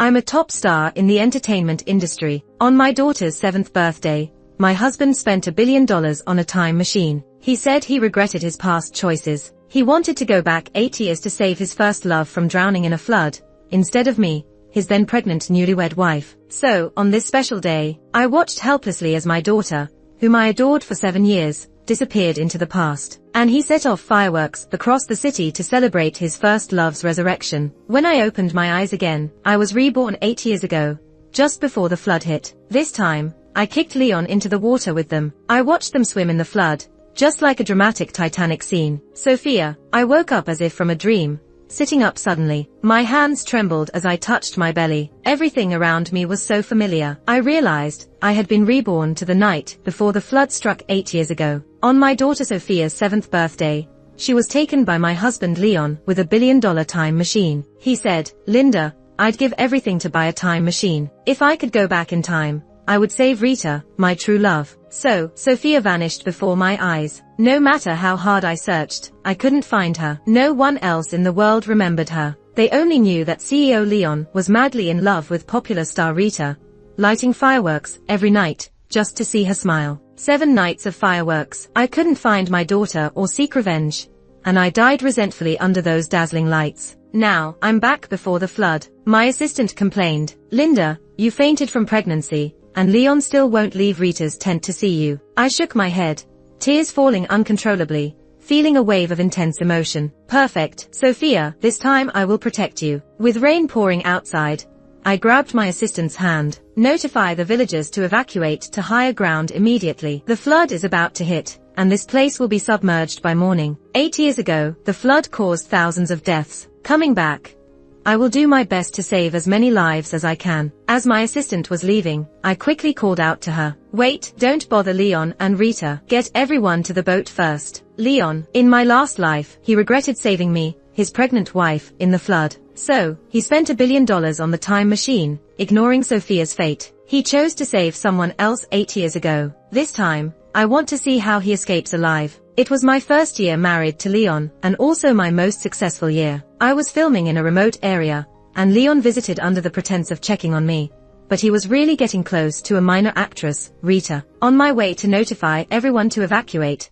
I'm a top star in the entertainment industry. On my daughter's 7th birthday, my husband spent $1 billion on a time machine. He said he regretted his past choices. He wanted to go back 8 years to save his first love from drowning in a flood, instead of me, his then pregnant newlywed wife. So, on this special day, I watched helplessly as my daughter, whom I adored for 7 years, disappeared into the past. And he set off fireworks across the city to celebrate his first love's resurrection. When I opened my eyes again, I was reborn 8 years ago, just before the flood hit. This time, I kicked Leon into the water with them. I watched them swim in the flood, just like a dramatic Titanic scene. Sophia, I woke up as if from a dream, sitting up suddenly. My hands trembled as I touched my belly. Everything around me was so familiar. I realized I had been reborn to the night before the flood struck 8 years ago. On my daughter Sophia's 7th birthday, she was taken by my husband Leon with $1 billion time machine. He said, "Linda, I'd give everything to buy a time machine. If I could go back in time, I would save Rita, my true love." So, Sophia vanished before my eyes. No matter how hard I searched, I couldn't find her. No one else in the world remembered her. They only knew that CEO Leon was madly in love with popular star Rita, lighting fireworks every night, just to see her smile. 7 nights of fireworks. I couldn't find my daughter or seek revenge, and I died resentfully under those dazzling lights. Now, I'm back before the flood. My assistant complained, "Linda, you fainted from pregnancy, and Leon still won't leave Rita's tent to see you." I shook my head, tears falling uncontrollably, feeling a wave of intense emotion. "Perfect, Sophia, this time I will protect you." With rain pouring outside, I grabbed my assistant's hand. "Notify the villagers to evacuate to higher ground immediately. The flood is about to hit, and this place will be submerged by morning." 8 years ago, the flood caused thousands of deaths. Coming back, I will do my best to save as many lives as I can. As my assistant was leaving, I quickly called out to her, "Wait, don't bother Leon and Rita. Get everyone to the boat first." Leon, in my last life, he regretted saving me, his pregnant wife, in the flood. So, he spent $1 billion on the time machine, ignoring Sophia's fate. He chose to save someone else 8 years ago. This time, I want to see how he escapes alive. It was my first year married to Leon, and also my most successful year. I was filming in a remote area, and Leon visited under the pretense of checking on me. But he was really getting close to a minor actress, Rita. On my way to notify everyone to evacuate,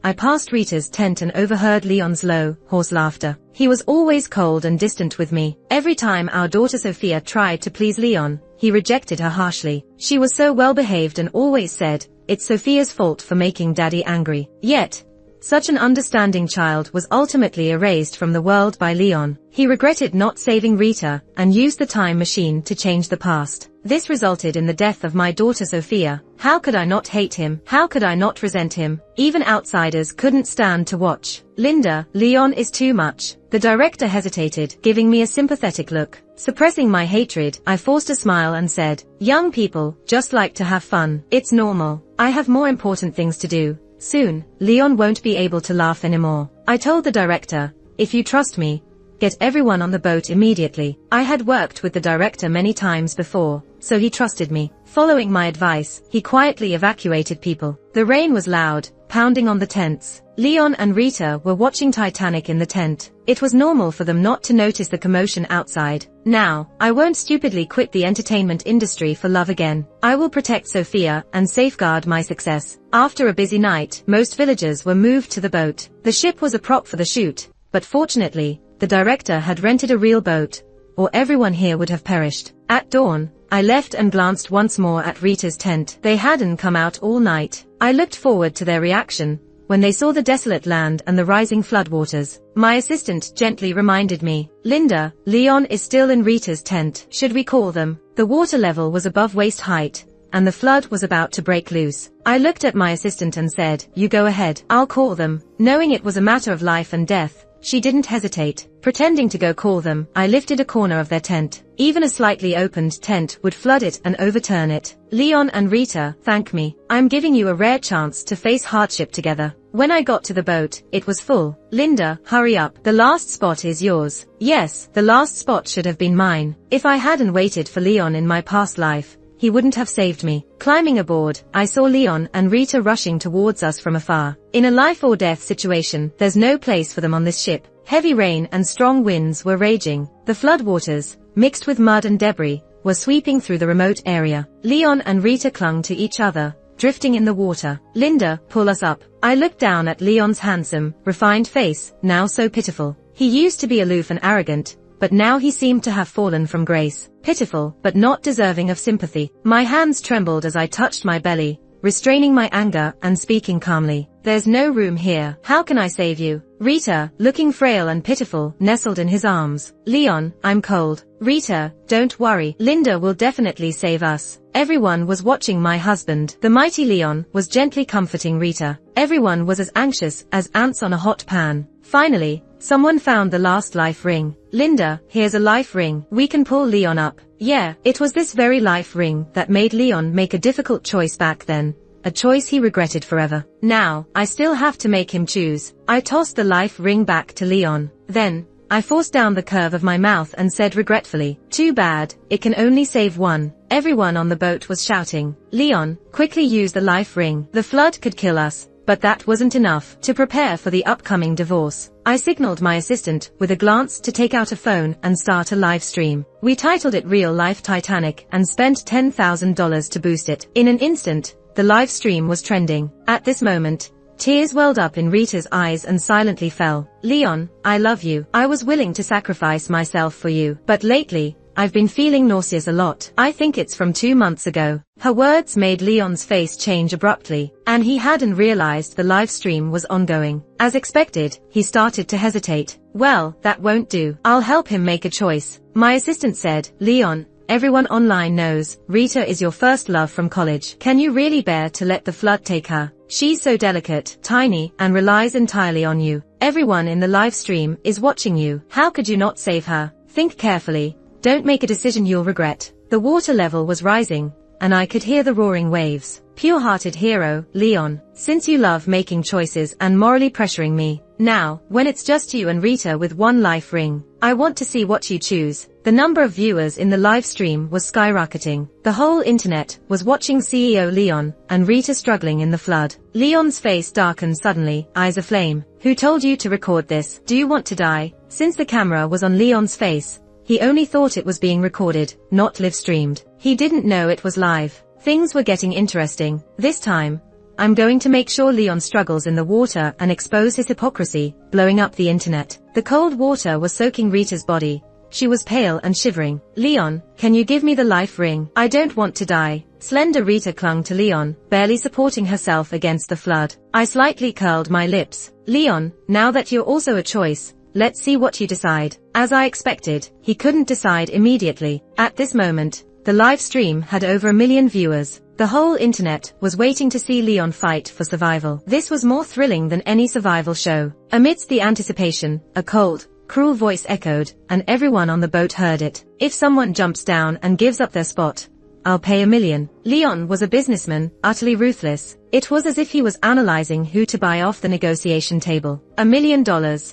I passed Rita's tent and overheard Leon's low, hoarse laughter. He was always cold and distant with me. Every time our daughter Sophia tried to please Leon, he rejected her harshly. She was so well behaved and always said, "It's Sophia's fault for making Daddy angry." Yet, such an understanding child was ultimately erased from the world by Leon. He regretted not saving Rita and used the time machine to change the past. This resulted in the death of my daughter Sophia. How could I not hate him? How could I not resent him? Even outsiders couldn't stand to watch. "Linda, Leon is too much." The director hesitated, giving me a sympathetic look. Suppressing my hatred, I forced a smile and said, "Young people just like to have fun. It's normal. I have more important things to do. Soon, Leon won't be able to laugh anymore." I told the director, "If you trust me, get everyone on the boat immediately." I had worked with the director many times before, so he trusted me. Following my advice, he quietly evacuated people. The rain was loud, pounding on the tents. Leon and Rita were watching Titanic in the tent. It was normal for them not to notice the commotion outside. Now, I won't stupidly quit the entertainment industry for love again. I will protect Sophia and safeguard my success. After a busy night, most villagers were moved to the boat. The ship was a prop for the shoot, but fortunately, the director had rented a real boat, or everyone here would have perished. At dawn, I left and glanced once more at Rita's tent. They hadn't come out all night. I looked forward to their reaction when they saw the desolate land and the rising floodwaters. My assistant gently reminded me, "Linda, Leon is still in Rita's tent. Should we call them?" The water level was above waist height, and the flood was about to break loose. I looked at my assistant and said, "You go ahead. I'll call them." Knowing it was a matter of life and death, she didn't hesitate. Pretending to go call them, I lifted a corner of their tent. Even a slightly opened tent would flood it and overturn it. "Leon and Rita, thank me. I'm giving you a rare chance to face hardship together." When I got to the boat, it was full. "Linda, hurry up. The last spot is yours." Yes, the last spot should have been mine. If I hadn't waited for Leon in my past life, he wouldn't have saved me. Climbing aboard, I saw Leon and Rita rushing towards us from afar. In a life or death situation, there's no place for them on this ship. Heavy rain and strong winds were raging. The floodwaters, mixed with mud and debris, were sweeping through the remote area. Leon and Rita clung to each other, drifting in the water. "Linda, pull us up." I looked down at Leon's handsome, refined face, now so pitiful. He used to be aloof and arrogant, but now he seemed to have fallen from grace. Pitiful, but not deserving of sympathy. My hands trembled as I touched my belly, restraining my anger and speaking calmly. "There's no room here. How can I save you?" Rita, looking frail and pitiful, nestled in his arms. "Leon, I'm cold." "Rita, don't worry. Linda will definitely save us." Everyone was watching my husband. The mighty Leon was gently comforting Rita. Everyone was as anxious as ants on a hot pan. Finally, someone found the last life ring. "Linda, here's a life ring. We can pull Leon up." Yeah, it was this very life ring that made Leon make a difficult choice back then. A choice he regretted forever. Now, I still have to make him choose. I tossed the life ring back to Leon. Then, I forced down the curve of my mouth and said regretfully, "Too bad, it can only save one." Everyone on the boat was shouting, "Leon, quickly use the life ring. The flood could kill us." But that wasn't enough. To prepare for the upcoming divorce, I signaled my assistant with a glance to take out a phone and start a live stream. We titled it Real Life Titanic and spent $10,000 to boost it. In an instant, the live stream was trending. At this moment, tears welled up in Rita's eyes and silently fell. "Leon, I love you. I was willing to sacrifice myself for you. But lately, I've been feeling nauseous a lot. I think it's from 2 months ago." Her words made Leon's face change abruptly, and he hadn't realized the live stream was ongoing. As expected, he started to hesitate. "Well, that won't do. I'll help him make a choice." My assistant said, "Leon, everyone online knows Rita is your first love from college. Can you really bear to let the flood take her? She's so delicate, tiny, and relies entirely on you. Everyone in the live stream is watching you. How could you not save her? Think carefully. Don't make a decision you'll regret." The water level was rising, and I could hear the roaring waves. "Pure-hearted hero, Leon, since you love making choices and morally pressuring me, now, when it's just you and Rita with one life ring, I want to see what you choose." The number of viewers in the live stream was skyrocketing. The whole internet was watching CEO Leon and Rita struggling in the flood. Leon's face darkened suddenly, eyes aflame. "Who told you to record this? Do you want to die?" Since the camera was on Leon's face, he only thought it was being recorded, not live-streamed. He didn't know it was live. Things were getting interesting. "This time, I'm going to make sure Leon struggles in the water and expose his hypocrisy," blowing up the internet. The cold water was soaking Rita's body. She was pale and shivering. "Leon, can you give me the life ring? I don't want to die." Slender Rita clung to Leon, barely supporting herself against the flood. I slightly curled my lips. "Leon, now that you're also a choice, let's see what you decide." As I expected, he couldn't decide immediately. At this moment, the live stream had over 1 million viewers. The whole internet was waiting to see Leon fight for survival. This was more thrilling than any survival show. Amidst the anticipation, a cold, cruel voice echoed, and everyone on the boat heard it. "If someone jumps down and gives up their spot, I'll pay $1 million. Leon was a businessman, utterly ruthless. It was as if he was analyzing who to buy off the negotiation table. $1 million.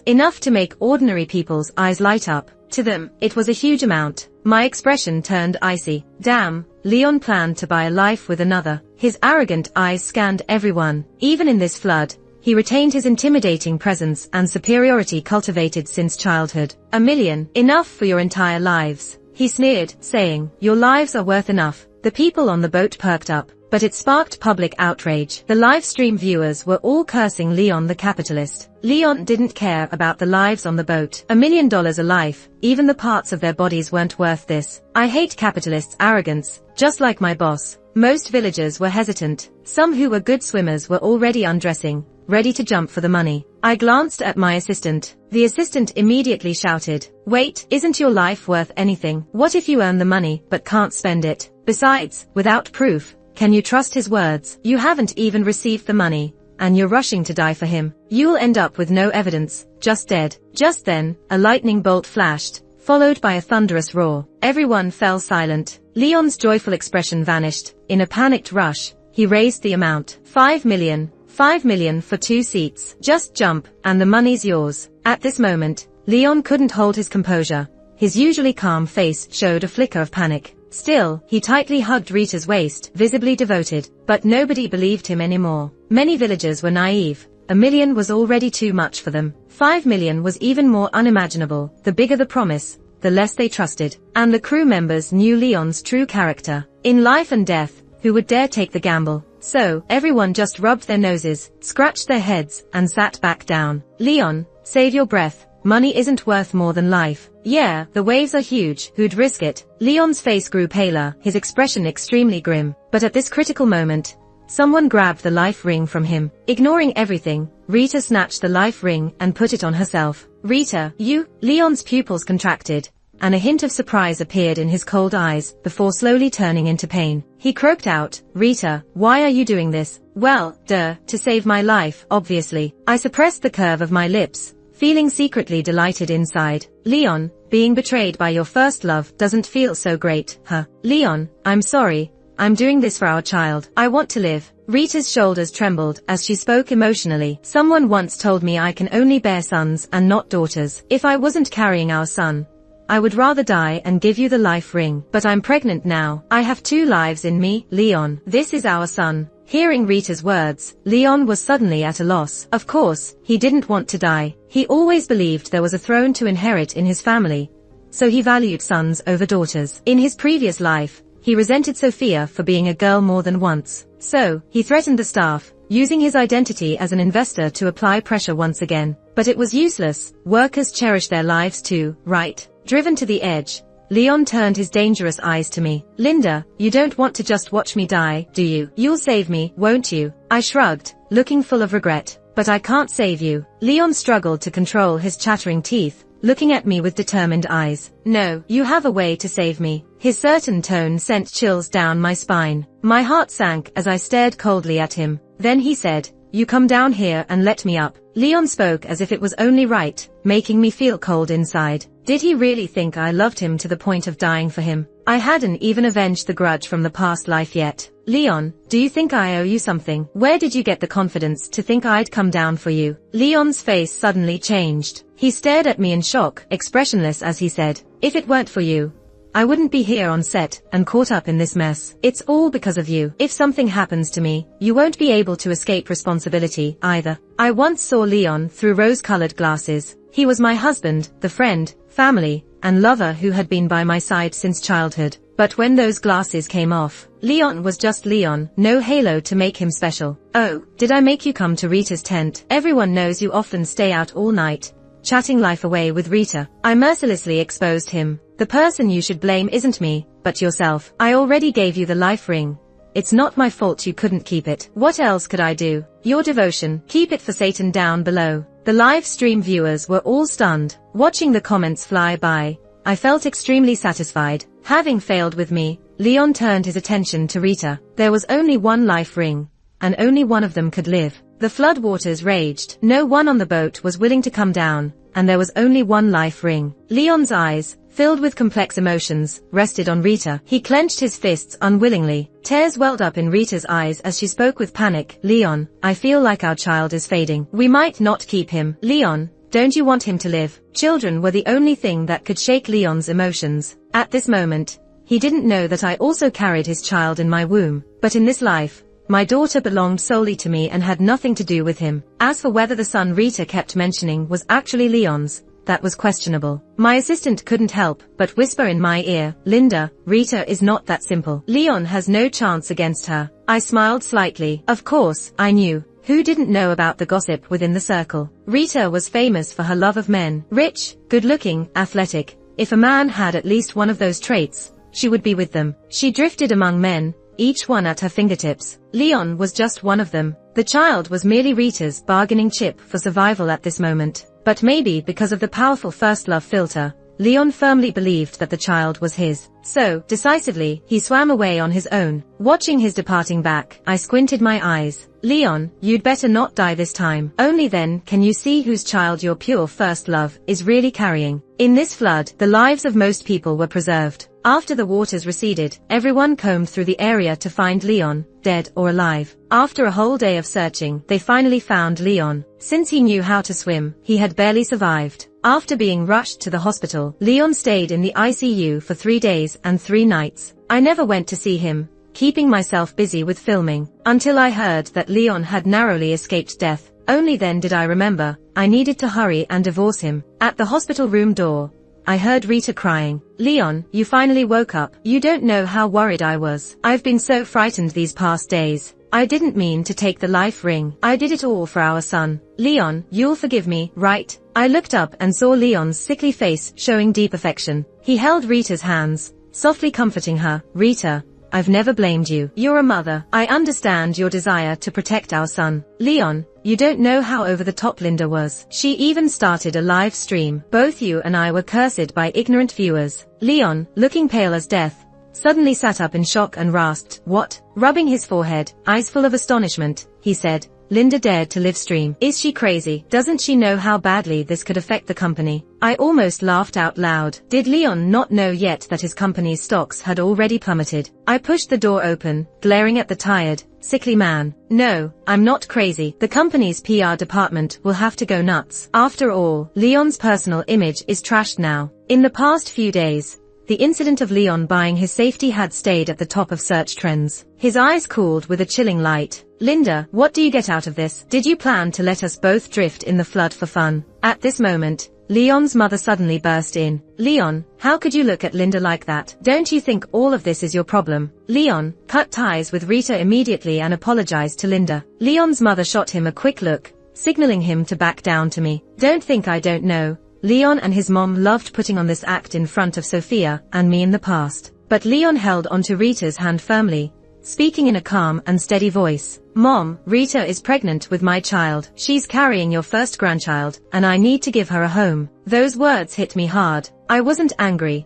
Enough to make ordinary people's eyes light up. To them, it was a huge amount. My expression turned icy. Damn, Leon planned to buy a life with another. His arrogant eyes scanned everyone. Even in this flood, he retained his intimidating presence and superiority cultivated since childhood. $1 million. Enough for your entire lives. He sneered, saying, "Your lives are worth enough." The people on the boat perked up, but it sparked public outrage. The live stream viewers were all cursing Leon the capitalist. Leon didn't care about the lives on the boat. $1 million a life, even the parts of their bodies weren't worth this. I hate capitalists' arrogance, just like my boss. Most villagers were hesitant. Some who were good swimmers were already undressing, ready to jump for the money. I glanced at my assistant. The assistant immediately shouted, "Wait, isn't your life worth anything? What if you earn the money but can't spend it? Besides, without proof, can you trust his words? You haven't even received the money, and you're rushing to die for him. You'll end up with no evidence, just dead." Just then, a lightning bolt flashed, followed by a thunderous roar. Everyone fell silent. Leon's joyful expression vanished. In a panicked rush, he raised the amount. $5 million. $5 million for 2 seats. Just jump, and the money's yours. At this moment, Leon couldn't hold his composure. His usually calm face showed a flicker of panic. Still, he tightly hugged Rita's waist, visibly devoted. But nobody believed him anymore. Many villagers were naive. $1 million was already too much for them. $5 million was even more unimaginable. The bigger the promise, the less they trusted. And the crew members knew Leon's true character. In life and death, who would dare take the gamble? So, everyone just rubbed their noses, scratched their heads, and sat back down. Leon, save your breath. Money isn't worth more than life. Yeah, the waves are huge, who'd risk it? Leon's face grew paler, his expression extremely grim. But at this critical moment, someone grabbed the life ring from him. Ignoring everything, Rita snatched the life ring and put it on herself. Rita, you? Leon's pupils contracted, and a hint of surprise appeared in his cold eyes, before slowly turning into pain. He croaked out, Rita, why are you doing this? Well, to save my life, obviously. I suppressed the curve of my lips, feeling secretly delighted inside. Leon, being betrayed by your first love doesn't feel so great, huh? Leon, I'm sorry. I'm doing this for our child. I want to live. Rita's shoulders trembled as she spoke emotionally. Someone once told me I can only bear sons and not daughters. If I wasn't carrying our son, I would rather die and give you the life ring. But I'm pregnant now. I have 2 lives in me, Leon. This is our son. Hearing Rita's words, Leon was suddenly at a loss. Of course, he didn't want to die. He always believed there was a throne to inherit in his family, so he valued sons over daughters. In his previous life, he resented Sophia for being a girl more than once. So, he threatened the staff, using his identity as an investor to apply pressure once again. But it was useless. Workers cherish their lives too, right? Driven to the edge, Leon turned his dangerous eyes to me. Linda, you don't want to just watch me die, do you? You'll save me, won't you? I shrugged, looking full of regret. But I can't save you. Leon struggled to control his chattering teeth, looking at me with determined eyes. No, you have a way to save me. His certain tone sent chills down my spine. My heart sank as I stared coldly at him. Then he said, you come down here and let me up. Leon spoke as if it was only right, making me feel cold inside. Did he really think I loved him to the point of dying for him? I hadn't even avenged the grudge from the past life yet. Leon, do you think I owe you something? Where did you get the confidence to think I'd come down for you? Leon's face suddenly changed. He stared at me in shock, expressionless as he said, if it weren't for you, I wouldn't be here on set and caught up in this mess. It's all because of you. If something happens to me, you won't be able to escape responsibility either. I once saw Leon through rose-colored glasses. He was my husband, the friend, family, and lover who had been by my side since childhood. But when those glasses came off, Leon was just Leon, no halo to make him special. Oh, did I make you come to Rita's tent? Everyone knows you often stay out all night, chatting life away with Rita. I mercilessly exposed him. The person you should blame isn't me, but yourself. I already gave you the life ring. It's not my fault you couldn't keep it. What else could I do? Your devotion, keep it for Satan down below. The live stream viewers were all stunned. Watching the comments fly by, I felt extremely satisfied. Having failed with me, Leon turned his attention to Rita. There was only one life ring, and only one of them could live. The floodwaters raged. No one on the boat was willing to come down, and there was only one life ring. Leon's eyes, filled with complex emotions, rested on Rita. He clenched his fists unwillingly. Tears welled up in Rita's eyes as she spoke with panic. Leon, I feel like our child is fading. We might not keep him. Leon, don't you want him to live? Children were the only thing that could shake Leon's emotions. At this moment, he didn't know that I also carried his child in my womb. But in this life, my daughter belonged solely to me and had nothing to do with him. As for whether the son Rita kept mentioning was actually Leon's, that was questionable. My assistant couldn't help but whisper in my ear, Linda, Rita is not that simple. Leon has no chance against her. I smiled slightly. Of course, I knew. Who didn't know about the gossip within the circle? Rita was famous for her love of men. Rich, good-looking, athletic. If a man had at least one of those traits, she would be with them. She drifted among men, each one at her fingertips. Leon was just one of them. The child was merely Rita's bargaining chip for survival at this moment. But maybe because of the powerful first love filter, Leon firmly believed that the child was his. So, decisively, he swam away on his own. Watching his departing back, I squinted my eyes. Leon, you'd better not die this time. Only then can you see whose child your pure first love is really carrying. In this flood, the lives of most people were preserved. After the waters receded, everyone combed through the area to find Leon, dead or alive. After a whole day of searching, they finally found Leon. Since he knew how to swim, he had barely survived. After being rushed to the hospital, Leon stayed in the ICU for 3 days and 3 nights. I never went to see him, keeping myself busy with filming, until I heard that Leon had narrowly escaped death. Only then did I remember, I needed to hurry and divorce him. At the hospital room door, I heard Rita crying. Leon, you finally woke up. You don't know how worried I was. I've been so frightened these past days. I didn't mean to take the life ring. I did it all for our son. Leon, you'll forgive me, right? I looked up and saw Leon's sickly face showing deep affection. He held Rita's hands, softly comforting her. Rita, I've never blamed you. You're a mother. I understand your desire to protect our son. Leon, you don't know how over the top Linda was. She even started a live stream. Both you and I were cursed by ignorant viewers. Leon, looking pale as death, suddenly sat up in shock and rasped, "What?" Rubbing his forehead, eyes full of astonishment, he said, "Linda dared to live stream. Is she crazy? Doesn't she know how badly this could affect the company?" I almost laughed out loud. Did Leon not know yet that his company's stocks had already plummeted? I pushed the door open, glaring at the tired, sickly man. "No, I'm not crazy. The company's PR department will have to go nuts. After all, Leon's personal image is trashed now." In the past few days, the incident of Leon buying his safety had stayed at the top of search trends. His eyes cooled with a chilling light. "Linda, what do you get out of this? Did you plan to let us both drift in the flood for fun?" At this moment, Leon's mother suddenly burst in. "Leon, how could you look at Linda like that? Don't you think all of this is your problem?" Leon cut ties with Rita immediately and apologized to Linda. Leon's mother shot him a quick look, signaling him to back down to me. "Don't think I don't know. Leon and his mom loved putting on this act in front of Sophia and me in the past." But Leon held onto Rita's hand firmly, speaking in a calm and steady voice. "Mom, Rita is pregnant with my child. She's carrying your first grandchild, and I need to give her a home." Those words hit me hard. I wasn't angry.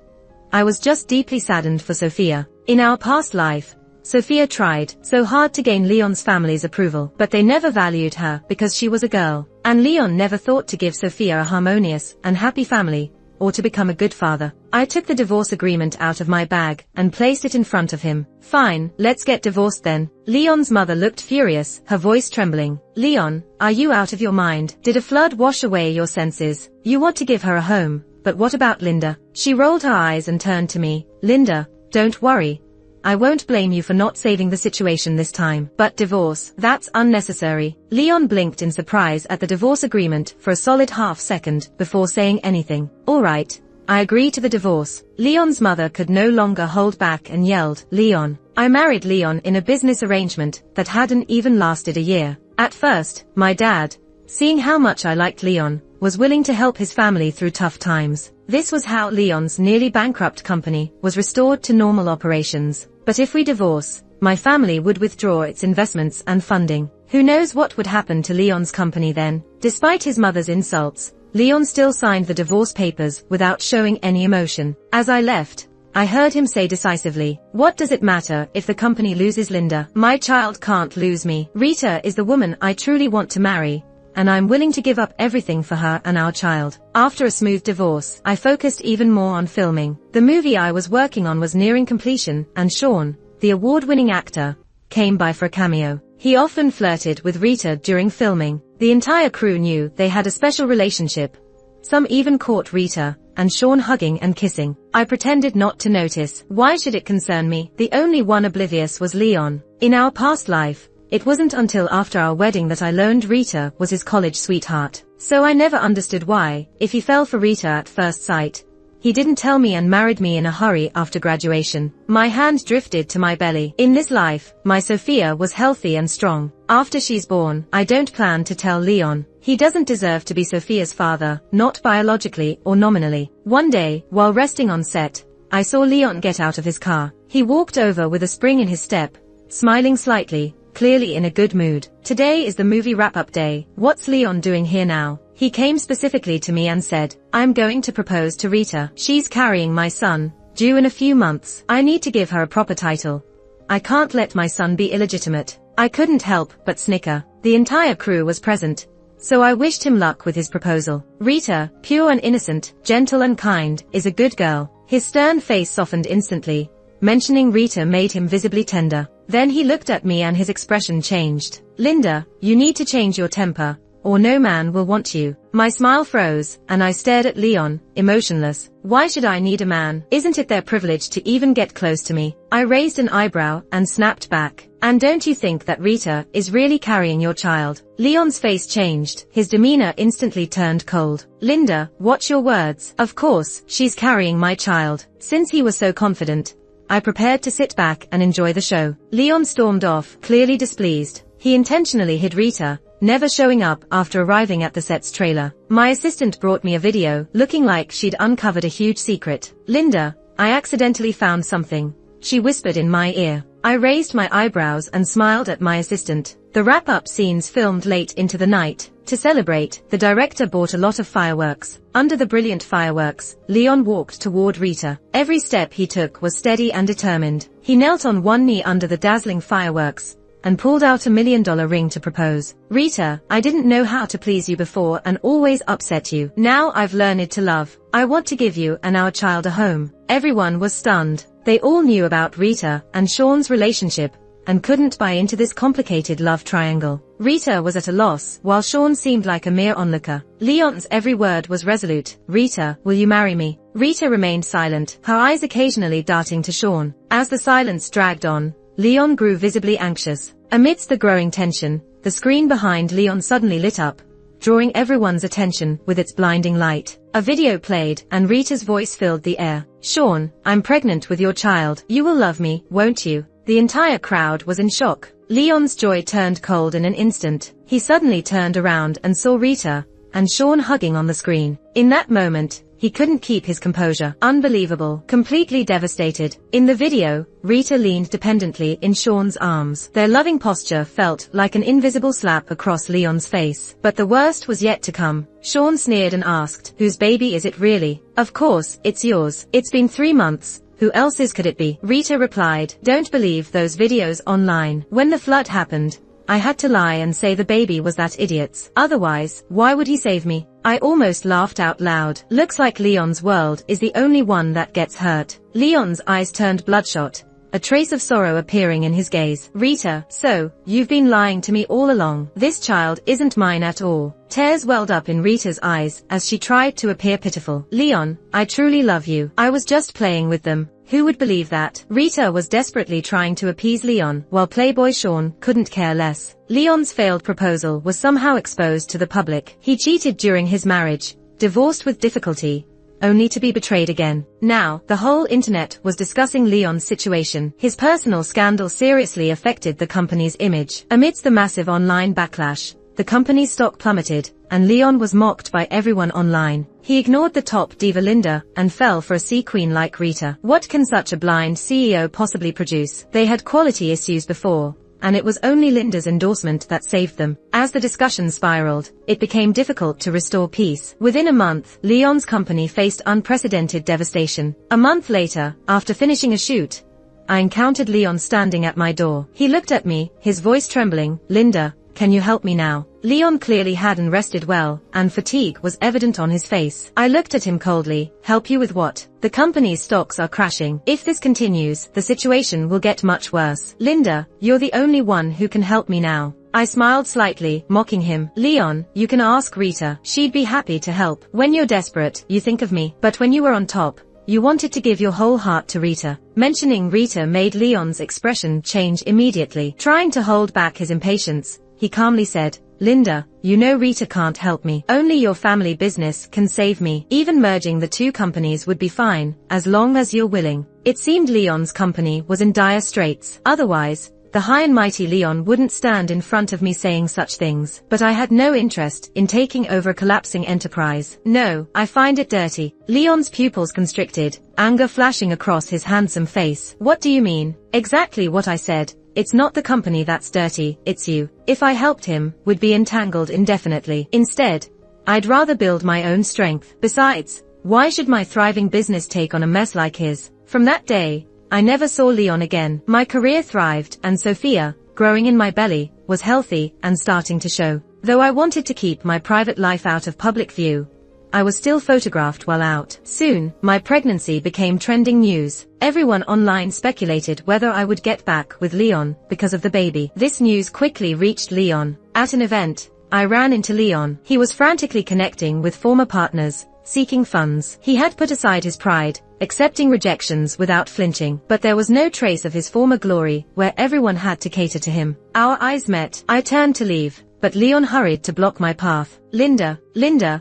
I was just deeply saddened for Sophia. In our past life, Sophia tried so hard to gain Leon's family's approval, but they never valued her because she was a girl. And Leon never thought to give Sophia a harmonious and happy family, or to become a good father. I took the divorce agreement out of my bag and placed it in front of him. "Fine, let's get divorced then." Leon's mother looked furious, her voice trembling. "Leon, are you out of your mind? Did a flood wash away your senses? You want to give her a home, but what about Linda?" She rolled her eyes and turned to me. "Linda, don't worry. I won't blame you for not saving the situation this time. But divorce, that's unnecessary." Leon blinked in surprise at the divorce agreement for a solid half second before saying anything. "All right, I agree to the divorce." Leon's mother could no longer hold back and yelled, "Leon." I married Leon in a business arrangement that hadn't even lasted a year. At first, my dad, seeing how much I liked Leon, was willing to help his family through tough times. This was how Leon's nearly bankrupt company was restored to normal operations. But if we divorce, my family would withdraw its investments and funding. Who knows what would happen to Leon's company then? Despite his mother's insults, Leon still signed the divorce papers without showing any emotion. As I left, I heard him say decisively, "What does it matter if the company loses Linda? My child can't lose me. Rita is the woman I truly want to marry, and I'm willing to give up everything for her and our child." After a smooth divorce, I focused even more on filming. The movie I was working on was nearing completion, and Sean, the award-winning actor, came by for a cameo. He often flirted with Rita during filming. The entire crew knew they had a special relationship. Some even caught Rita and Sean hugging and kissing. I pretended not to notice. Why should it concern me? The only one oblivious was Leon. In our past life, it wasn't until after our wedding that I learned Rita was his college sweetheart. So I never understood why, if he fell for Rita at first sight, he didn't tell me and married me in a hurry after graduation. My hand drifted to my belly. In this life, my Sophia was healthy and strong. After she's born, I don't plan to tell Leon. He doesn't deserve to be Sophia's father, not biologically or nominally. One day, while resting on set, I saw Leon get out of his car. He walked over with a spring in his step, smiling slightly, clearly in a good mood. "Today is the movie wrap-up day. What's Leon doing here now?" He came specifically to me and said, "I'm going to propose to Rita. She's carrying my son, due in a few months. I need to give her a proper title. I can't let my son be illegitimate." I couldn't help but snicker. The entire crew was present, so I wished him luck with his proposal. Rita, pure and innocent, gentle and kind, is a good girl. His stern face softened instantly. Mentioning Rita made him visibly tender. Then he looked at me and his expression changed. "Linda, you need to change your temper. or no man will want you. My smile froze, and I stared at Leon, emotionless. Why should I need a man? Isn't it their privilege to even get close to me? I raised an eyebrow and snapped back. And don't you think that Rita is really carrying your child? Leon's face changed, his demeanor instantly turned cold. Linda, watch your words. Of course, she's carrying my child. Since he was so confident, I prepared to sit back and enjoy the show. Leon stormed off, clearly displeased. He intentionally hid Rita, never showing up after arriving at the set's trailer. My assistant brought me a video, looking like she'd uncovered a huge secret. Linda, I accidentally found something, she whispered in my ear. I raised my eyebrows and smiled at my assistant. The wrap-up scenes filmed late into the night. To celebrate, the director bought a lot of fireworks. Under the brilliant fireworks, Leon walked toward Rita. Every step he took was steady and determined. He knelt on one knee under the dazzling fireworks and pulled out $1 million ring to propose. Rita, I didn't know how to please you before and always upset you. Now I've learned to love. I want to give you and our child a home. Everyone was stunned. They all knew about Rita and Sean's relationship and couldn't buy into this complicated love triangle. Rita was at a loss, while Sean seemed like a mere onlooker. Leon's every word was resolute. Rita, will you marry me? Rita remained silent, her eyes occasionally darting to Sean. As the silence dragged on, Leon grew visibly anxious. Amidst the growing tension, the screen behind Leon suddenly lit up, drawing everyone's attention with its blinding light. A video played, and Rita's voice filled the air. Sean, I'm pregnant with your child. You will love me, won't you? The entire crowd was in shock. Leon's joy turned cold in an instant. He suddenly turned around and saw Rita and Sean hugging on the screen. In that moment, he couldn't keep his composure. Unbelievable. Completely devastated. In the video, Rita leaned dependently in Sean's arms. Their loving posture felt like an invisible slap across Leon's face. But the worst was yet to come. Sean sneered and asked, whose baby is it really? Of course, it's yours. It's been 3 months. Who else's could it be? Rita replied, don't believe those videos online. When the flood happened, I had to lie and say the baby was that idiot's. Otherwise, why would he save me? I almost laughed out loud. Looks like Leon's world is the only one that gets hurt. Leon's eyes turned bloodshot, a trace of sorrow appearing in his gaze. Rita, so, you've been lying to me all along. This child isn't mine at all. Tears welled up in Rita's eyes as she tried to appear pitiful. Leon, I truly love you. I was just playing with them. Who would believe that? Rita was desperately trying to appease Leon, while Playboy Sean couldn't care less. Leon's failed proposal was somehow exposed to the public. He cheated during his marriage, divorced with difficulty, only to be betrayed again. Now, the whole internet was discussing Leon's situation. His personal scandal seriously affected the company's image. Amidst the massive online backlash, the company's stock plummeted, and Leon was mocked by everyone online. He ignored the top diva Linda and fell for a sea queen like Rita. What can such a blind CEO possibly produce? They had quality issues before, and it was only Linda's endorsement that saved them. As the discussion spiraled, it became difficult to restore peace. Within a month, Leon's company faced unprecedented devastation. A month later, after finishing a shoot, I encountered Leon standing at my door. He looked at me, his voice trembling. Linda, can you help me now? Leon clearly hadn't rested well, and fatigue was evident on his face. I looked at him coldly. Help you with what? The company's stocks are crashing. If this continues, the situation will get much worse. Linda, you're the only one who can help me now. I smiled slightly, mocking him. Leon, you can ask Rita. She'd be happy to help. When you're desperate, you think of me. But when you were on top, you wanted to give your whole heart to Rita. Mentioning Rita made Leon's expression change immediately. Trying to hold back his impatience, he calmly said, Linda, you know Rita can't help me. Only your family business can save me. Even merging the two companies would be fine, as long as you're willing. It seemed Leon's company was in dire straits. Otherwise, the high and mighty Leon wouldn't stand in front of me saying such things. But I had no interest in taking over a collapsing enterprise. No, I find it dirty. Leon's pupils constricted, anger flashing across his handsome face. What do you mean? Exactly what I said. It's not the company that's dirty, it's you. If I helped him, we'd be entangled indefinitely. Instead, I'd rather build my own strength. Besides, why should my thriving business take on a mess like his? From that day, I never saw Leon again. My career thrived, and Sophia, growing in my belly, was healthy and starting to show. Though I wanted to keep my private life out of public view, I was still photographed while out. Soon, my pregnancy became trending news. Everyone online speculated whether I would get back with Leon because of the baby. This news quickly reached Leon. At an event, I ran into Leon. He was frantically connecting with former partners, seeking funds. He had put aside his pride, accepting rejections without flinching, but there was no trace of his former glory, where everyone had to cater to him. Our eyes met. I turned to leave, but Leon hurried to block my path. Linda,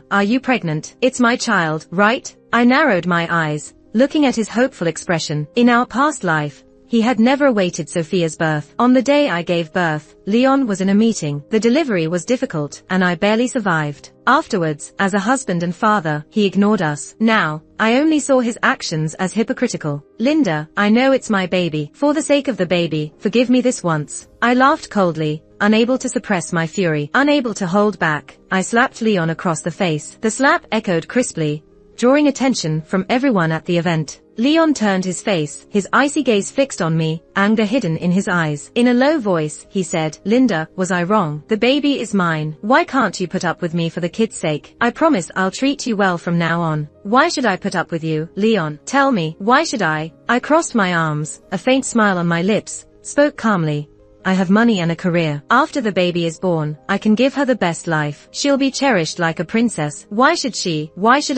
are you pregnant? It's my child, right? I narrowed my eyes, looking at his hopeful expression. In our past life, he had never awaited Sophia's birth. On the day I gave birth, Leon was in a meeting. The delivery was difficult, and I barely survived. Afterwards, as a husband and father, he ignored us. Now, I only saw his actions as hypocritical. Linda, I know it's my baby. For the sake of the baby, forgive me this once. I laughed coldly, unable to suppress my fury. Unable to hold back, I slapped Leon across the face. The slap echoed crisply, drawing attention from everyone at the event. Leon turned his face, his icy gaze fixed on me, anger hidden in his eyes. In a low voice, he said, Linda, was I wrong? The baby is mine. Why can't you put up with me for the kid's sake? I promise I'll treat you well from now on. Why should I put up with you, Leon? Tell me, why should I? I crossed my arms, a faint smile on my lips, spoke calmly. I have money and a career. After the baby is born, I can give her the best life. She'll be cherished like a princess. Why should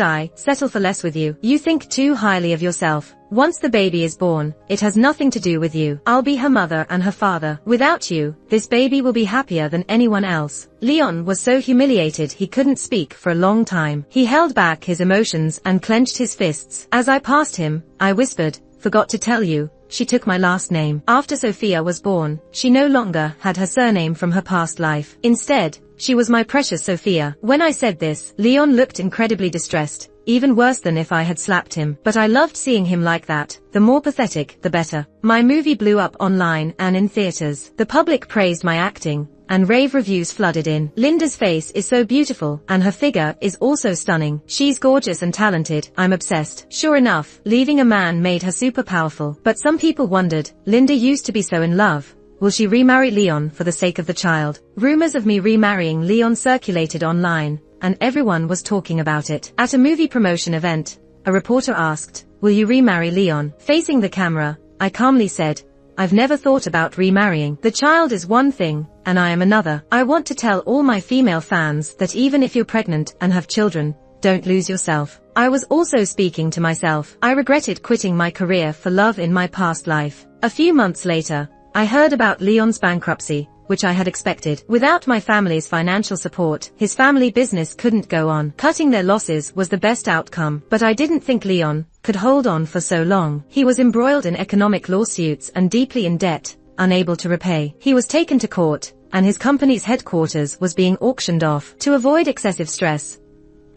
I, settle for less with you? You think too highly of yourself. Once the baby is born, it has nothing to do with you. I'll be her mother and her father. Without you, this baby will be happier than anyone else. Leon was so humiliated he couldn't speak for a long time. He held back his emotions and clenched his fists. As I passed him, I whispered, forgot to tell you, she took my last name. After Sophia was born, she no longer had her surname from her past life. Instead, she was my precious Sophia. When I said this, Leon looked incredibly distressed, even worse than if I had slapped him. But I loved seeing him like that. The more pathetic, the better. My movie blew up online and in theaters. The public praised my acting, and rave reviews flooded in. Linda's face is so beautiful, and her figure is also stunning. She's gorgeous and talented. I'm obsessed. Sure enough, leaving a man made her super powerful. But some people wondered, Linda used to be so in love. Will she remarry Leon for the sake of the child? Rumors of me remarrying Leon circulated online, and everyone was talking about it. At a movie promotion event, a reporter asked, will you remarry Leon? Facing the camera, I calmly said, I've never thought about remarrying. The child is one thing, and I am another. I want to tell all my female fans that even if you're pregnant and have children, don't lose yourself. I was also speaking to myself. I regretted quitting my career for love in my past life. A few months later, I heard about Leon's bankruptcy, which I had expected. Without my family's financial support, his family business couldn't go on. Cutting their losses was the best outcome, but I didn't think Leon could hold on for so long. He was embroiled in economic lawsuits and deeply in debt, unable to repay. He was taken to court, and his company's headquarters was being auctioned off. To avoid excessive stress,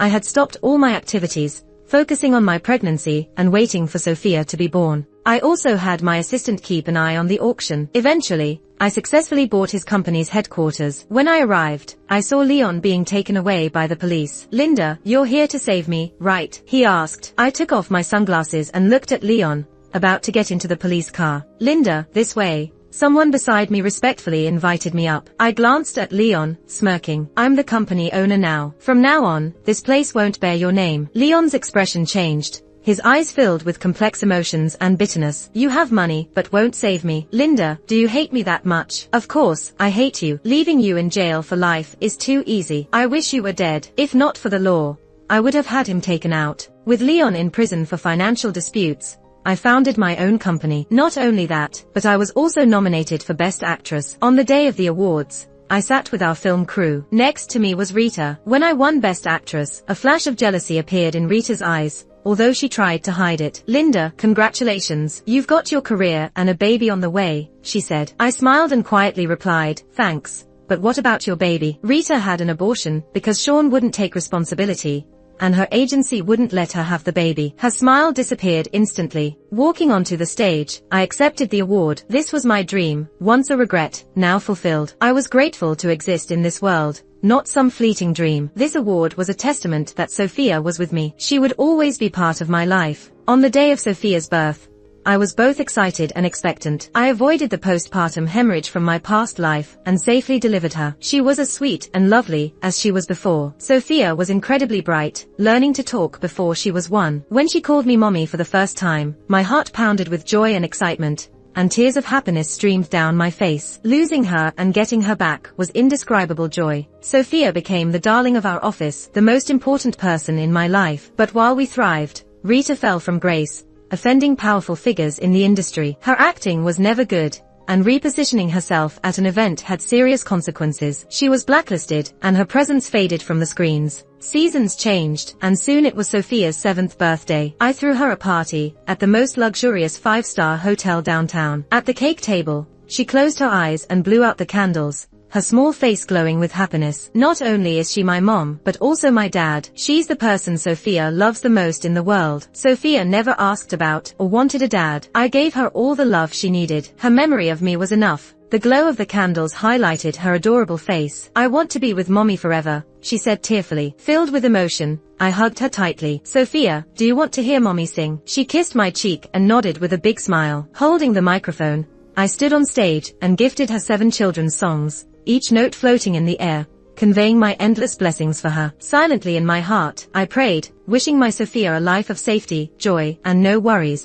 I had stopped all my activities, focusing on my pregnancy and waiting for Sophia to be born. I also had my assistant keep an eye on the auction. Eventually, I successfully bought his company's headquarters. When I arrived, I saw Leon being taken away by the police. Linda, you're here to save me, right? He asked. I took off my sunglasses and looked at Leon, about to get into the police car. Linda, this way. Someone beside me respectfully invited me up. I glanced at Leon, smirking. I'm the company owner now. From now on, this place won't bear your name. Leon's expression changed. His eyes filled with complex emotions and bitterness. You have money, but won't save me. Linda, do you hate me that much? Of course, I hate you. Leaving you in jail for life is too easy. I wish you were dead. If not for the law, I would have had him taken out. With Leon in prison for financial disputes, I founded my own company. Not only that, but I was also nominated for Best Actress. On the day of the awards, I sat with our film crew. Next to me was Rita. When I won Best Actress, a flash of jealousy appeared in Rita's eyes, although she tried to hide it. Linda, congratulations. You've got your career and a baby on the way, she said. I smiled and quietly replied, thanks, but what about your baby? Rita had an abortion because Sean wouldn't take responsibility, and her agency wouldn't let her have the baby. Her smile disappeared instantly. Walking onto the stage, I accepted the award. This was my dream, once a regret, now fulfilled. I was grateful to exist in this world, not some fleeting dream. This award was a testament that Sophia was with me. She would always be part of my life. On the day of Sophia's birth, I was both excited and expectant. I avoided the postpartum hemorrhage from my past life and safely delivered her. She was as sweet and lovely as she was before. Sophia was incredibly bright, learning to talk before she was 1. When she called me mommy for the first time, my heart pounded with joy and excitement, and tears of happiness streamed down my face. Losing her and getting her back was indescribable joy. Sophia became the darling of our office, the most important person in my life. But while we thrived, Rita fell from grace, offending powerful figures in the industry. Her acting was never good, and repositioning herself at an event had serious consequences. She was blacklisted, and her presence faded from the screens. Seasons changed, and soon it was Sophia's 7th birthday. I threw her a party, at the most luxurious 5-star hotel downtown. At the cake table, she closed her eyes and blew out the candles, her small face glowing with happiness. Not only is she my mom, but also my dad. She's the person Sophia loves the most in the world. Sophia never asked about or wanted a dad. I gave her all the love she needed. Her memory of me was enough. The glow of the candles highlighted her adorable face. I want to be with mommy forever, she said tearfully. Filled with emotion, I hugged her tightly. Sophia, do you want to hear mommy sing? She kissed my cheek and nodded with a big smile. Holding the microphone, I stood on stage and gifted her 7 children's songs, each note floating in the air, conveying my endless blessings for her. Silently in my heart, I prayed, wishing my Sophia a life of safety, joy, and no worries.